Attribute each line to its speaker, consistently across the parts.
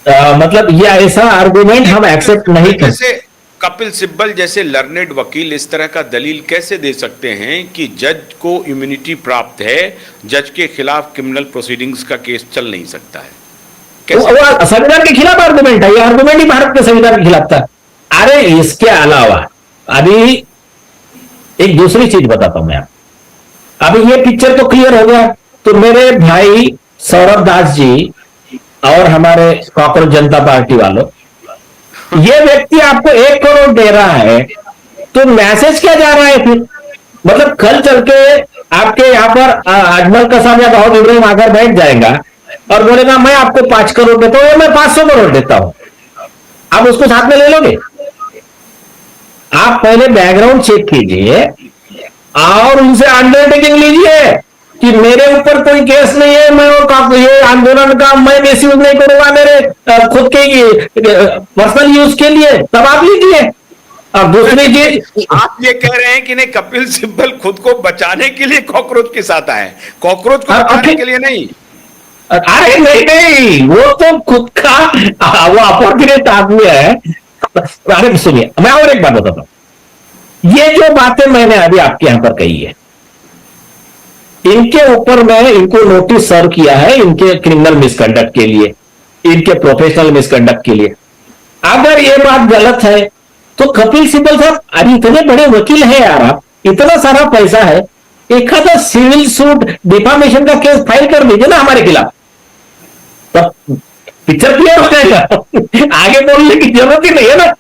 Speaker 1: मतलब ये ऐसा आर्गुमेंट हम
Speaker 2: कपिल
Speaker 1: एक्सेप्ट नहीं
Speaker 2: सिब्बल
Speaker 1: कर।
Speaker 2: जैसे कपिल सिब्बल जैसे लर्नेड वकील इस तरह का दलील कैसे दे सकते हैं कि जज को इम्यूनिटी प्राप्त है, जज के खिलाफ क्रिमिनल प्रोसीडिंग्स का केस चल नहीं सकता है? कैसे कर
Speaker 1: वो
Speaker 2: सकते हैं?
Speaker 1: संविधान के खिलाफ आर्गुमेंट है, ये आर्गुमेंट ही भारत के संविधान के खिलाफ था। अरे इसके अलावा अभी एक दूसरी चीज बताता हूं मैं आपको। अभी ये पिक्चर तो क्लियर हो गया। तो मेरे भाई सौरभ दास जी और हमारे कॉकरोच जनता पार्टी वालों, ये व्यक्ति आपको 1 करोड़ दे रहा है, तो मैसेज क्या जा रहा है फिर? मतलब कल चल के आपके यहाँ पर अजमल कसाब या दाऊद इब्राहिम आकर बैठ जाएगा और बोलेगा मैं आपको 5 करोड़ देता हूं, मैं 500 करोड़ देता हूं, आप उसको साथ में ले लोगे? आप पहले बैकग्राउंड चेक कीजिए और उनसे अंडरटेकिंग लीजिए कि मेरे ऊपर कोई केस नहीं है, मैं वो ये आंदोलन का मैं मिसयूज नहीं करूंगा मेरे खुद के पर्सनल यूज के लिए, तब आप लीजिए। अब दूसरी चीज,
Speaker 2: आप ये कह रहे हैं कि नहीं, कपिल सिब्बल खुद को बचाने के लिए कॉकरोच के साथ आए, कॉकरोच को बचाने के लिए नहीं।
Speaker 1: अरे नहीं नहीं, वो तो खुद का वो अपॉर्चुनिस्ट आदमी है। अरे सुनिए, मैं और एक बात बताता हूं। ये जो बातें मैंने अभी आपके यहां पर कही है, इनके ऊपर मैं इनको नोटिस सर्व किया है, इनके क्रिमिनल मिसकंडक्ट के लिए, इनके प्रोफेशनल मिसकंडक्ट के लिए। अगर ये बात गलत है तो कपिल सिब्बल साहब, अरे इतने बड़े वकील हैं यार, आप इतना सारा पैसा है, एक आधा सिविल सूट डिफामेशन का केस फाइल कर दीजिए ना हमारे खिलाफ, तब पिक्चर क्लियर हो जाएगा। आगे बोलने की जरूरत ही नहीं है ना।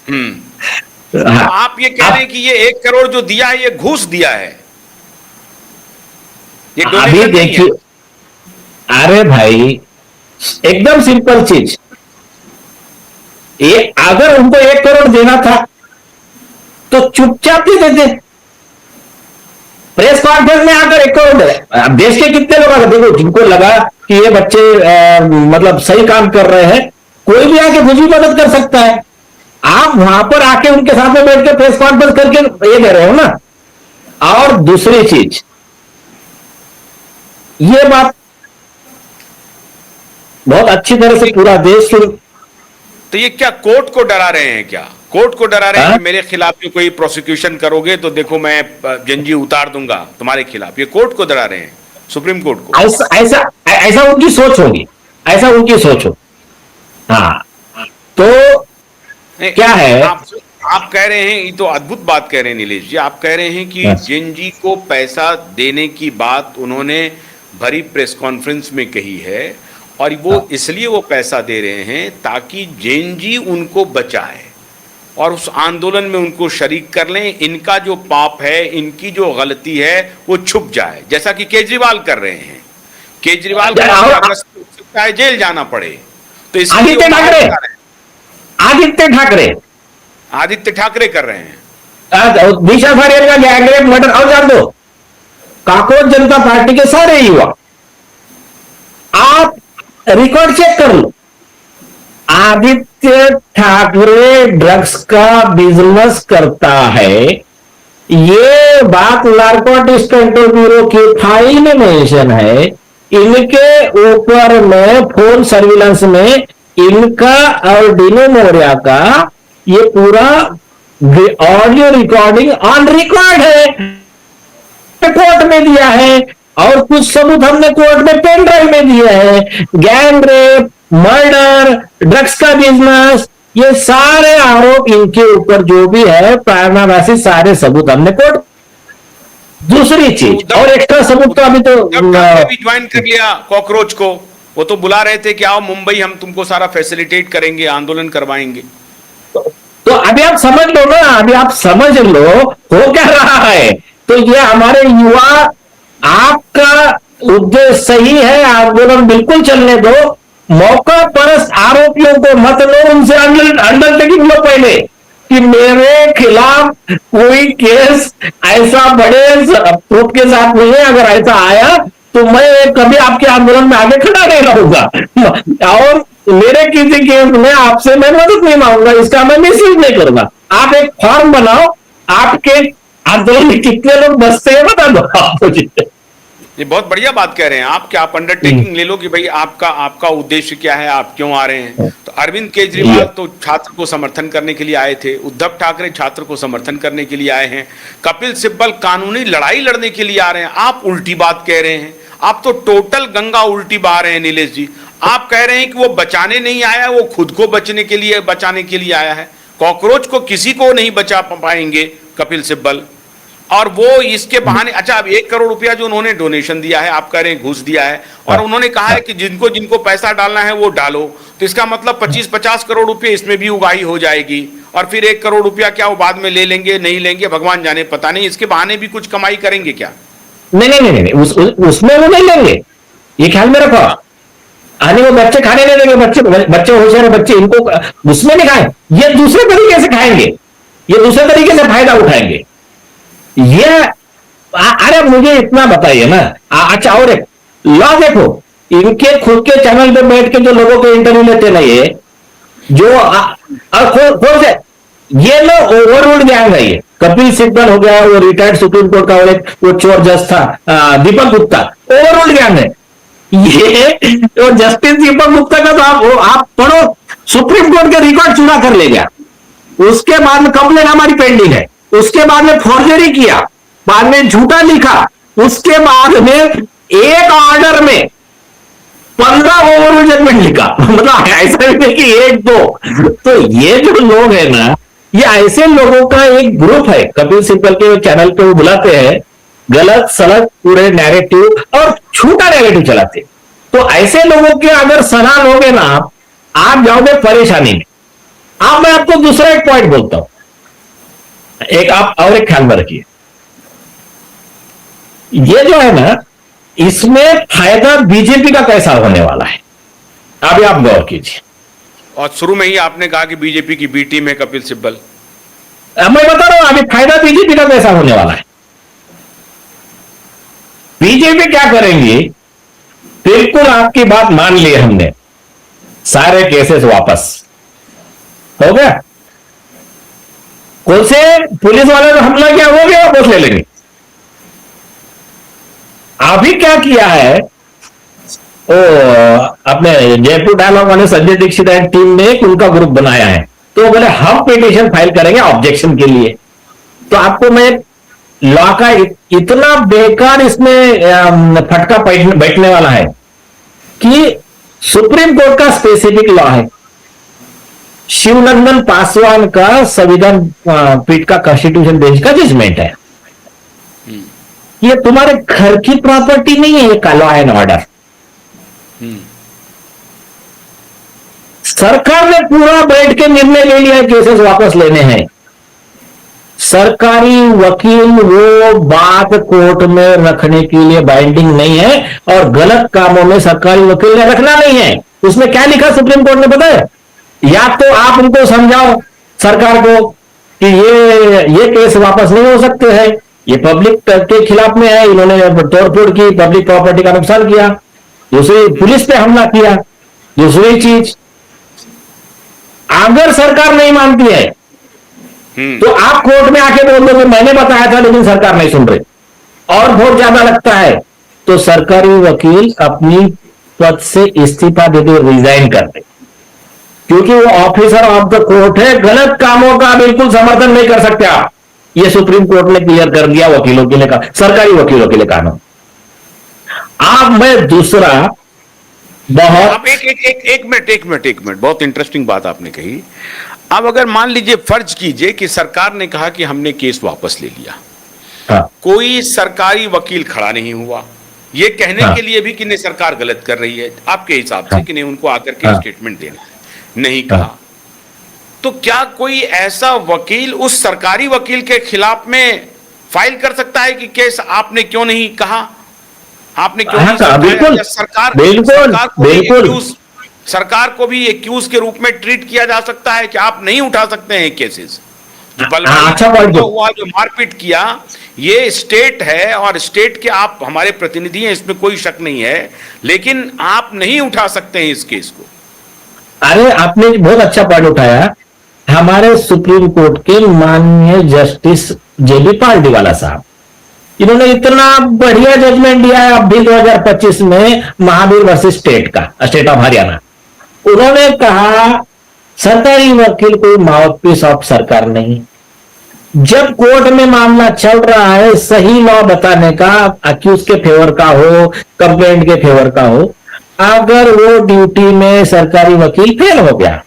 Speaker 2: हम्म। तो
Speaker 1: हाँ,
Speaker 2: आप ये कह रहे
Speaker 1: आप
Speaker 2: हैं कि ये 1 करोड़ जो दिया है ये घूस दिया है, ये
Speaker 1: अभी
Speaker 2: डोनेशन नहीं है?
Speaker 1: देखिए, अरे भाई एकदम सिंपल चीज, ये अगर उनको 1 करोड़ देना था तो चुपचाप ही देते, प्रेस कॉन्फ्रेंस में आकर 1 करोड़ दे। अब देश के कितने लोग आकर, देखो जिनको लगा कि ये बच्चे मतलब सही काम कर रहे हैं, कोई भी आके कुछ भी मदद कर सकता है। आप वहां पर आके उनके साथ में बैठ के प्रेस कॉन्फ्रेंस करके ये दे रहे हो ना। और दूसरी चीज, ये बात बहुत अच्छी तरह से पूरा देश सुन।
Speaker 2: तो ये क्या कोर्ट को डरा रहे हैं? क्या कोर्ट को डरा रहे हैं
Speaker 1: हाँ?
Speaker 2: कि मेरे खिलाफ जो कोई प्रोसिक्यूशन करोगे तो देखो मैं जंजी उतार दूंगा तुम्हारे खिलाफ? ये कोर्ट को डरा रहे हैं, सुप्रीम कोर्ट को?
Speaker 1: ऐसा ऐसा ऐसा उनकी सोच होगी, ऐसा उनकी सोच हो। हाँ, तो
Speaker 2: नहीं,
Speaker 1: क्या है?
Speaker 2: आप कह रहे हैं, ये तो अद्भुत बात कह रहे हैं नीलेष जी, आप कह रहे हैं कि
Speaker 1: बस,
Speaker 2: जंजी को पैसा देने की बात उन्होंने भरी प्रेस कॉन्फ्रेंस में कही है, और वो
Speaker 1: हाँ,
Speaker 2: इसलिए वो पैसा दे रहे हैं ताकि जैन जी उनको बचाए और उस आंदोलन में उनको शरीक कर लें, इनका जो पाप है, इनकी जो गलती है वो छुप जाए, जैसा कि केजरीवाल कर रहे हैं। केजरीवाल को
Speaker 1: और
Speaker 2: 15 अगस्त को हो सकता है जेल जाना पड़े, तो इसके लिए वो
Speaker 1: आदित्य
Speaker 2: बाहर
Speaker 1: ठाकरे,
Speaker 2: जा रहे हैं।
Speaker 1: आदित्य ठाकरे,
Speaker 2: आदित्य ठाकरे कर रहे हैं।
Speaker 1: दिशा फारियर का गैंगरेप मर्डर, और जान दो कॉकरोच जनता पार्टी के सारे युवा, आप रिकॉर्ड चेक कर लो, आदित्य ठाकरे ड्रग्स का बिजनेस करता है, ये बात नारकोटिक्स कंट्रोल ब्यूरो की फाइल में मेंशन है। इनके ऊपर में फोन सर्विलांस में इनका और डिनो मोरिया का ये पूरा ऑडियो रिकॉर्डिंग ऑन रिकॉर्ड है, कोर्ट में दिया है, और कुछ सबूत हमने कोर्ट में पेन ड्राइव में दिए हैं। गैंग रेप, मर्डर, ड्रग्स का बिजनेस, ये सारे आरोप इनके ऊपर जो भी है प्राइमा फेसी सारे सबूत हमने कोर्ट। दूसरी
Speaker 2: तो
Speaker 1: चीज और एक्स्ट्रा सबूत तो अभी तो
Speaker 2: उद्धव ठाकरे भी ज्वाइन कर लिया कॉकरोच को, वो तो बुला रहे थे कि आओ मुंबई, हम तुमको सारा फैसिलिटेट करेंगे, आंदोलन करवाएंगे।
Speaker 1: तो अभी आप समझ लो ना, अभी आप समझ लो हो क्या रहा है। तो ये हमारे युवा, आपका उद्देश्य सही है, आंदोलन बिल्कुल चलने दो, मौका परस्त आरोपियों को मत लो, उनसे अंडरटेकिंग लो पहले कि मेरे खिलाफ कोई केस ऐसा बड़े प्रूफ के साथ नहीं है, अगर ऐसा आया तो मैं कभी आपके आंदोलन में आगे खड़ा नहीं रहूंगा, और मेरे किसी केस में आपसे मैं मदद नहीं मांगूंगा, इसका मैं मिसयूज नहीं करूंगा। आप एक फॉर्म बनाओ, आपके आंदोलन में कितने लोग बसते हैं बता दो आप मुझे।
Speaker 2: ये बहुत बढ़िया बात कह रहे हैं आप कि आप अंडरटेकिंग ले लो कि भाई आपका आपका उद्देश्य क्या है, आप क्यों आ रहे हैं। तो अरविंद केजरीवाल तो छात्र को समर्थन करने के लिए आए थे, उद्धव ठाकरे छात्र को समर्थन करने के लिए आए हैं, कपिल सिब्बल कानूनी लड़ाई लड़ने के लिए आ रहे हैं। आप उल्टी बात कह रहे हैं, आप तो टोटल गंगा उल्टी बहा रहे हैं नीलेश जी। आप कह रहे हैं कि वो बचाने नहीं आया, वो खुद को बचाने के लिए आया है। कॉकरोच को किसी को नहीं बचा पाएंगे कपिल सिब्बल, और वो इसके बहाने। अच्छा, अब 1 करोड़ रुपया जो उन्होंने डोनेशन दिया है, आप कह रहे हैं घूस दिया है, और उन्होंने कहा है कि जिनको जिनको पैसा डालना है वो डालो, तो इसका मतलब 25-50 करोड़ रुपये इसमें भी उगाही हो जाएगी, और फिर 1 करोड़ रुपया क्या वो बाद में ले लेंगे नहीं लेंगे भगवान जाने, पता नहीं। इसके बहाने भी कुछ कमाई करेंगे क्या?
Speaker 1: नहीं नहीं नहीं नहीं, उसमें वो नहीं लेंगे, ये ख्याल में रखो। आने वो बच्चे खाने नहीं देंगे, बच्चे होशियार बच्चे, इनको उसमें नहीं खाए, ये दूसरे तरीके से खाएंगे, ये दूसरे तरीके से फायदा उठाएंगे। ये अरे मुझे इतना बताइए ना। अच्छा, और एक लॉ देखो, इनके खुद के चैनल पे बैठ के जो लोगों के इंटरव्यू लेते नहीं है, जो खोल से ये लोग ओवररूल्ड गैंग है। ये कपिल सिब्बल हो गया, वो रिटायर्ड सुप्रीम कोर्ट का वो चोर जज था दीपक गुप्ता, ओवररूल्ड गैंग है ये। तो जस्टिस दीपक गुप्ता का तो आप पढ़ो, सुप्रीम कोर्ट के रिकॉर्ड चुरा कर ले गया, उसके बाद में कंप्लेन हमारी पेंडिंग है, उसके बाद में फॉर्जरी किया, बाद में झूठा लिखा, उसके बाद में एक ऑर्डर में 15 ओवररूल जजमेंट लिखा। मतलब ऐसा भी नहीं कि 1-2। तो ये जो लोग हैं ना, ये ऐसे लोगों का एक ग्रुप है। कपिल सिब्बल के चैनल पे वो बुलाते हैं, गलत सलत पूरे नैरेटिव और झूठा नैरेटिव चलाते। तो ऐसे लोगों के अगर सलाह लोगे ना आप जाओगे परेशानी में। अब मैं आपको दूसरा एक पॉइंट बोलता हूं, एक आप और एक ख्याल में रखिए, ये जो है ना, इसमें फायदा बीजेपी का कैसा होने वाला है, अभी आप गौर कीजिए।
Speaker 2: और शुरू में ही आपने कहा कि बीजेपी की बी टीम है कपिल सिब्बल।
Speaker 1: मैं बता रहा हूं अभी फायदा बीजेपी का कैसा होने वाला है। बीजेपी क्या करेंगी, बिल्कुल आपकी बात मान ली हमने, सारे केसेस वापस हो गया, कौन से पुलिस वाले ने हमला किया वो भी वापस ले लेंगे। अभी क्या किया है, ओ अपने जयपुर डायलॉग वाले संजय दीक्षित एंड टीम ने एक उनका ग्रुप बनाया है, तो बोले हम पिटीशन फाइल करेंगे ऑब्जेक्शन के लिए। तो आपको मैं लॉ का इतना बेकार इसमें फटका बैठने वाला है कि सुप्रीम कोर्ट का स्पेसिफिक लॉ है, शिवनंदन पासवान का संविधान पीठ का कॉन्स्टिट्यूशन बेंच का जजमेंट है। ये तुम्हारे घर की प्रॉपर्टी नहीं है, ये का लॉ एंड ऑर्डर। सरकार ने पूरा बैठ के निर्णय ले लिया है केसेस वापस लेने हैं। सरकारी वकील वो बात कोर्ट में रखने के लिए बाइंडिंग नहीं है, और गलत कामों में सरकारी वकील ने रखना नहीं है। उसमें क्या लिखा सुप्रीम कोर्ट ने पता है, या तो आप उनको समझाओ सरकार को कि ये केस वापस नहीं हो सकते हैं, ये पब्लिक के खिलाफ में है, इन्होंने तोड़फोड़ की, पब्लिक प्रॉपर्टी का नुकसान किया, दूसरी पुलिस पे हमला किया। दूसरी चीज, अगर सरकार नहीं मानती है तो आप कोर्ट में आके बोल दो कि मैंने बताया था लेकिन सरकार नहीं सुन रही, और बहुत ज्यादा लगता है तो सरकारी वकील अपनी पद से इस्तीफा दे दे, रिजाइन कर दे, क्योंकि वो ऑफिसर ऑफ द कोर्ट है, गलत कामों का बिल्कुल समर्थन नहीं कर सकते आप। ये सुप्रीम कोर्ट ने क्लियर कर दिया वकीलों के लिए, सरकारी वकीलों के लिए कानून। आप मैं दूसरा बहुत
Speaker 2: आप एक मिनट, बहुत इंटरेस्टिंग बात आपने कही। अब अगर मान लीजिए, फर्ज कीजिए कि सरकार ने कहा कि हमने केस वापस ले लिया,
Speaker 1: हाँ,
Speaker 2: कोई सरकारी वकील खड़ा नहीं हुआ ये कहने
Speaker 1: हाँ,
Speaker 2: के लिए भी कि नहीं सरकार गलत कर रही है आपके हिसाब से,
Speaker 1: हाँ,
Speaker 2: कि नहीं उनको आकर के
Speaker 1: हाँ,
Speaker 2: स्टेटमेंट देना है, नहीं कहा,
Speaker 1: हाँ,
Speaker 2: तो क्या कोई ऐसा वकील उस सरकारी वकील के खिलाफ में फाइल कर सकता है कि केस आपने क्यों नहीं कहा, आपने क्यों नहीं
Speaker 1: हाँ, बिल्कुल,
Speaker 2: या
Speaker 1: बिल्कुल,
Speaker 2: सरकार को भी एक्यूज के रूप में ट्रीट किया जा सकता है कि आप नहीं उठा सकते हैं केसेस। जो
Speaker 1: अच्छा पॉइंट
Speaker 2: हुआ, जो मारपीट किया, ये स्टेट है और स्टेट के आप हमारे प्रतिनिधि हैं, इसमें कोई शक नहीं है, लेकिन आप नहीं उठा सकते हैं इस केस को।
Speaker 1: अरे आपने बहुत अच्छा पॉइंट उठाया। हमारे सुप्रीम कोर्ट के माननीय जस्टिस जेबी पार्डीवाला साहब, इन्होंने इतना बढ़िया जजमेंट दिया है अब भी 2025 में Mahavir versus state of Haryana. उन्होंने कहा सरकारी वकील कोई माउथपीस ऑफ सरकार नहीं। जब कोर्ट में मामला चल रहा है, सही लॉ बताने का, अक्यूज के फेवर का हो, कंप्लेंट के फेवर का हो, अगर वो ड्यूटी में सरकारी वकील फेल हो गया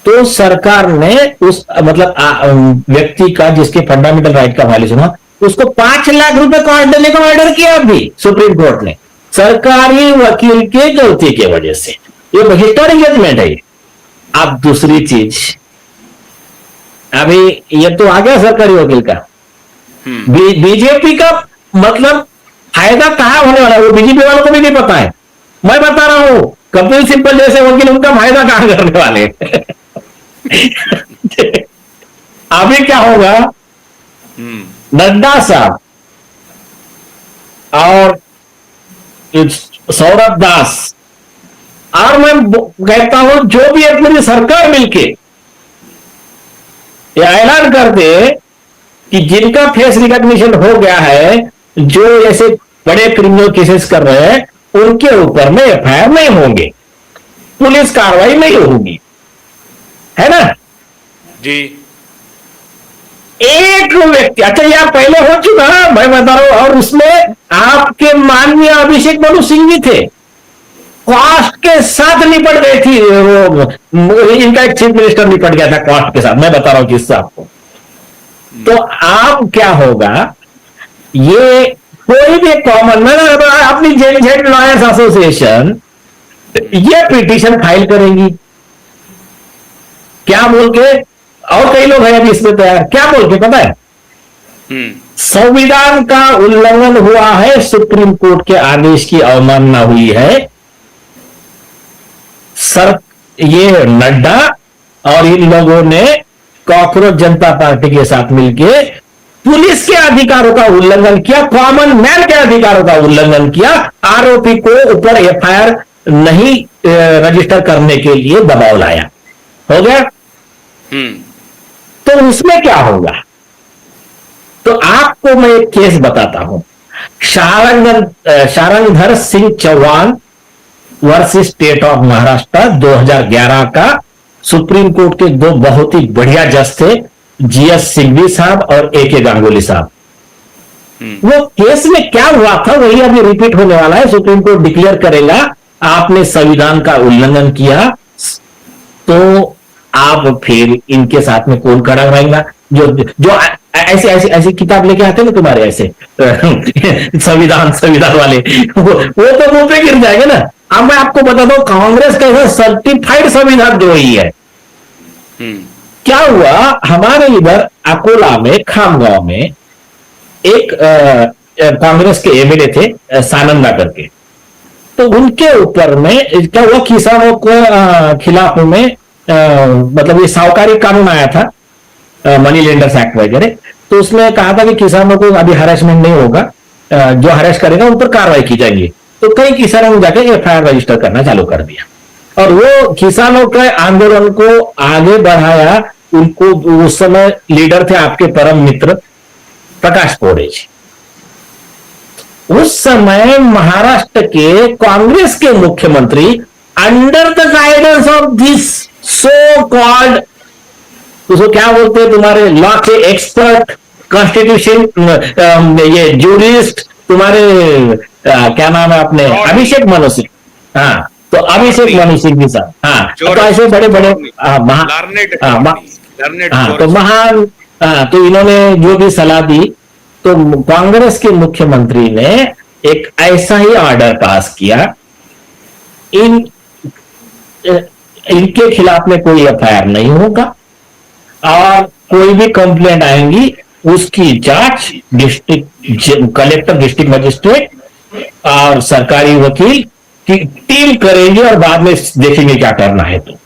Speaker 1: तो सरकार ने उस मतलब व्यक्ति का जिसके फंडामेंटल राइट का वायलेशन हुआ उसको 5 लाख रुपए का देने का ऑर्डर किया अभी सुप्रीम कोर्ट ने, सरकारी वकील के गलती की वजह से। ये हिस्टोरिक जजमेंट है। अब दूसरी चीज, अभी ये तो आ गया सरकारी वकील का, बीजेपी का मतलब फायदा कहां होने वाला है वो बीजेपी वालों को भी नहीं पता है। मैं बता रहा हूं, कपिल सिब्बल जैसे वकील उनका फायदा कहां करने वाले अभी क्या होगा, नड्डा साहब और सौरभ दास और मैं कहता हूं जो भी अपनी सरकार मिलके ये ऐलान कर दे कि जिनका फेस रिकॉग्निशन हो गया है, जो ऐसे बड़े क्रिमिनल केसेस कर रहे हैं, उनके ऊपर में एफआईआर नहीं होंगे, पुलिस कार्रवाई नहीं होगी, है ना
Speaker 2: जी।
Speaker 1: एक व्यक्ति, अच्छा यह पहले हो चुका, मैं बता रहा हूं, और उसमें आपके माननीय अभिषेक मनु सिंह भी थे, कॉस्ट के साथ निपट गई थी वो, इनका एक चीफ मिनिस्टर निपट गया था कॉस्ट के साथ, मैं बता रहा हूं किससे आपको। तो आप क्या होगा, ये कोई भी कॉमन मैन अपनी जेड लॉयर्स एसोसिएशन ये पिटीशन फाइल करेंगी, क्या बोल के, और कई लोग हैं अभी इसमें तैयार, क्या बोल के पता है, संविधान का उल्लंघन हुआ है, सुप्रीम कोर्ट के आदेश की अवमानना हुई है, सर ये नड्डा और इन लोगों ने कॉकरोच जनता पार्टी के साथ मिलकर पुलिस के अधिकारों का उल्लंघन किया, कॉमन मैन के अधिकारों का उल्लंघन किया, आरोपी को ऊपर एफआईआर नहीं रजिस्टर करने के लिए दबाव लाया, हो गया। तो उसमें क्या होगा, तो आपको मैं एक केस बताता हूं, Sharangdhar Singh Chauhan versus state of Maharashtra 2011 का। सुप्रीम कोर्ट के दो बहुत ही बढ़िया जज थे, जीएस सिंघवी साहब और ए.के. गांगुली साहब। वो केस में क्या हुआ था वही अभी रिपीट होने वाला है। सुप्रीम कोर्ट डिक्लेयर करेगा आपने संविधान का उल्लंघन किया तो आप फिर इनके साथ में कौन खड़ा रहेगा, जो ऐसे ऐसे ऐसी किताब लेके आते ना तुम्हारे ऐसे संविधान वाले, वो तो मुंह पे गिर जाएगा ना। अब मैं आपको बताता हूं कांग्रेस का ऐसा सर्टिफाइड संविधान जो ही है। क्या हुआ, हमारे इधर अकोला में खामगांव में एक कांग्रेस के एमएलए थे सानंदा करके, तो उनके ऊपर में क्या हुआ, किसानों के खिलाफ में मतलब ये साहूकारी कानून आया था, मनी लेंडर्स एक्ट वगैरह, तो उसमें कहा था कि किसानों को अभी हरेसमेंट नहीं होगा, जो हरेस करेगा उन पर कार्रवाई की जाएगी। तो कई किसानों ने जाकर एफआईआर रजिस्टर करना चालू कर दिया और वो किसानों के आंदोलन को आगे बढ़ाया। उनको उस समय लीडर थे आपके परम मित्र प्रकाश पोड़े जी। उस समय महाराष्ट्र के कांग्रेस के मुख्यमंत्री under the guidance of this so called, उसको क्या बोलते हैं तुम्हारे लॉ के एक्सपर्ट, कॉन्स्टिट्यूशन ये जूरिस्ट, तुम्हारे क्या नाम है अपने अभिषेक मनु सिंह, हाँ तो अभिषेक मनु सिंह भी साहब, हाँ तो ऐसे बड़े बड़े तो महान, तो इन्होंने जो भी सलाह दी, तो कांग्रेस के मुख्यमंत्री ने एक ऐसा ही ऑर्डर पास किया, इनके खिलाफ में कोई एफआईआर नहीं होगा और कोई भी कंप्लेंट आएंगी उसकी जांच डिस्ट्रिक्ट कलेक्टर, डिस्ट्रिक्ट मजिस्ट्रेट और सरकारी वकील की टीम करेंगे और बाद में देखेंगे क्या करना है। तो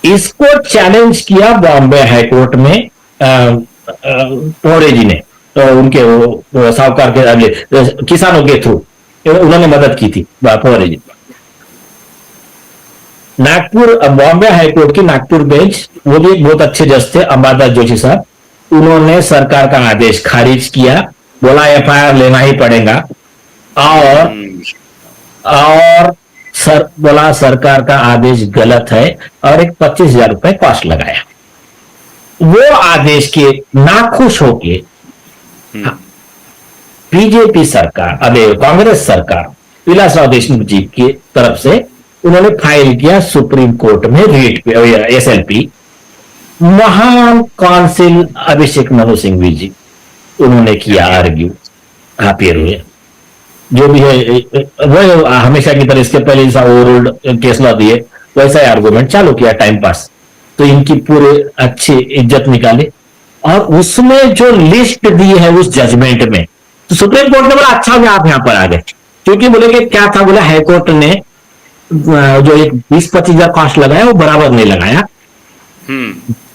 Speaker 1: इसको चैलेंज किया बॉम्बे हाईकोर्ट में पोड़े जी ने, तो उनके साहूकार के किसानों के थ्रू उन्होंने मदद की थी पोड़े जी। नागपुर बॉम्बे हाईकोर्ट की नागपुर बेंच, वो भी एक बहुत अच्छे जज थे अंबादास जोशी साहब, उन्होंने सरकार का आदेश खारिज किया, बोला एफआईआर लेना ही पड़ेगा, और बोला सरकार का आदेश गलत है, और एक 25,000 रुपए कॉस्ट लगाया। वो आदेश के नाखुश होके बीजेपी सरकार, अबे कांग्रेस सरकार, विलासराव देशमुख जी की तरफ से उन्होंने फाइल किया सुप्रीम कोर्ट में रीट पे, एसएलपी। महान काउंसिल अभिषेक मनु सिंघवी जी, उन्होंने किया आर्ग्यू, हाफियर हुए, जो भी है वो हमेशा की तरह इसके पहले जैसा ओवररूल्ड केस लॉ दिए वैसा ही आर्गुमेंट चालू किया, टाइम पास। तो इनकी पूरे अच्छी इज्जत निकाली, और उसमें जो लिस्ट दी है उस जजमेंट में, तो सुप्रीम कोर्ट ने बोला अच्छा हो आप यहां पर आ गए, क्योंकि बोले कि क्या था, बोला हाईकोर्ट ने जो एक 20-25 हजार कॉस्ट लगाया वो बराबर नहीं लगाया,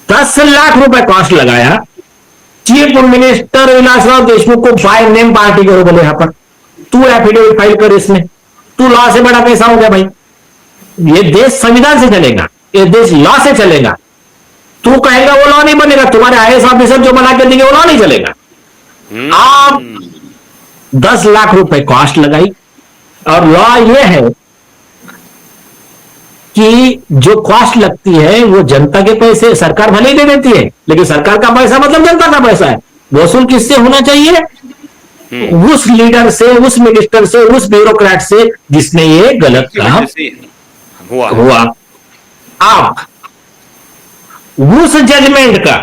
Speaker 1: 10 लाख रुपए कॉस्ट लगाया। चीफ मिनिस्टर विलासराव देशमुख को बाय नेम पार्टी करो, बोले यहां पर तू एफिडेविट फाइल कर, इसमें तू लॉ से बड़ा पैसा हो गया भाई, ये देश संविधान से चलेगा, ये देश लॉ से चलेगा, तू कहेगा वो लॉ नहीं बनेगा, तुम्हारे आईएएस ऑफिसर जो बना के देंगे वो लॉ नहीं चलेगा। आप 10 लाख रुपए कॉस्ट लगाई, और लॉ ये है कि जो कॉस्ट लगती है वो जनता के पैसे, सरकार भले ही दे देती है, लेकिन सरकार का पैसा मतलब जनता का पैसा है, वसूल किससे होना चाहिए? उस लीडर से, उस मिनिस्टर से, उस ब्यूरोक्रेट से जिसने ये गलत काम हुआ। आप उस जजमेंट का,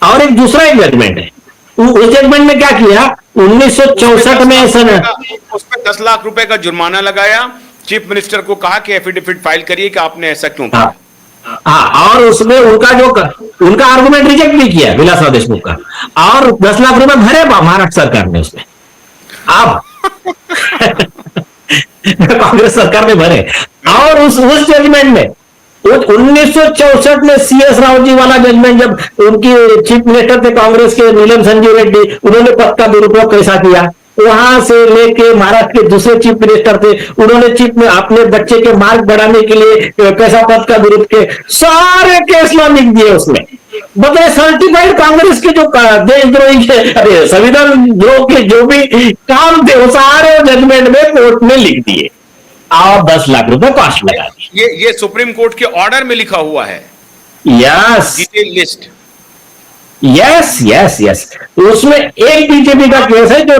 Speaker 1: और एक दूसरा एक जजमेंट है, उस जजमेंट में क्या किया, 1964 में
Speaker 2: उस पर 10 लाख रुपए का जुर्माना लगाया, चीफ मिनिस्टर को कहा कि एफिडेविट फाइल करिए कि आपने ऐसा क्यों किया।
Speaker 1: हाँ, और उसमें उनका आर्गुमेंट रिजेक्ट भी किया विलासराव देशमुख का, और 10 लाख रुपए भरे महाराष्ट्र सरकार ने उसमें। अब कांग्रेस सरकार ने भरे, और उस जजमेंट में 1964 में CS राव जी वाला जजमेंट, जब उनकी चीफ मिनिस्टर थे कांग्रेस के नीलम संजीव रेड्डी, उन्होंने पद का दुरुपयोग कैसा किया, वहां से लेके महाराष्ट्र के दूसरे चीफ मिनिस्टर थे, उन्होंने चीफ में अपने बच्चे के मार्क बढ़ाने के लिए कैसा पद का दुरुपयोग, सारे केस लॉ लिख दिए उसमें। मतलब सर्टिफाइड कांग्रेस के जो देशद्रोही के, अरे संविधान द्रोह के जो भी काम थे वो सारे जजमेंट में कोर्ट ने लिख दिए, और 10 लाख रुपए कॉस्ट लगा दी।
Speaker 2: ये सुप्रीम कोर्ट के ऑर्डर में लिखा हुआ है,
Speaker 1: यस,
Speaker 2: डिटेल लिस्ट।
Speaker 1: यस, उसमें एक बीजेपी का केस है जो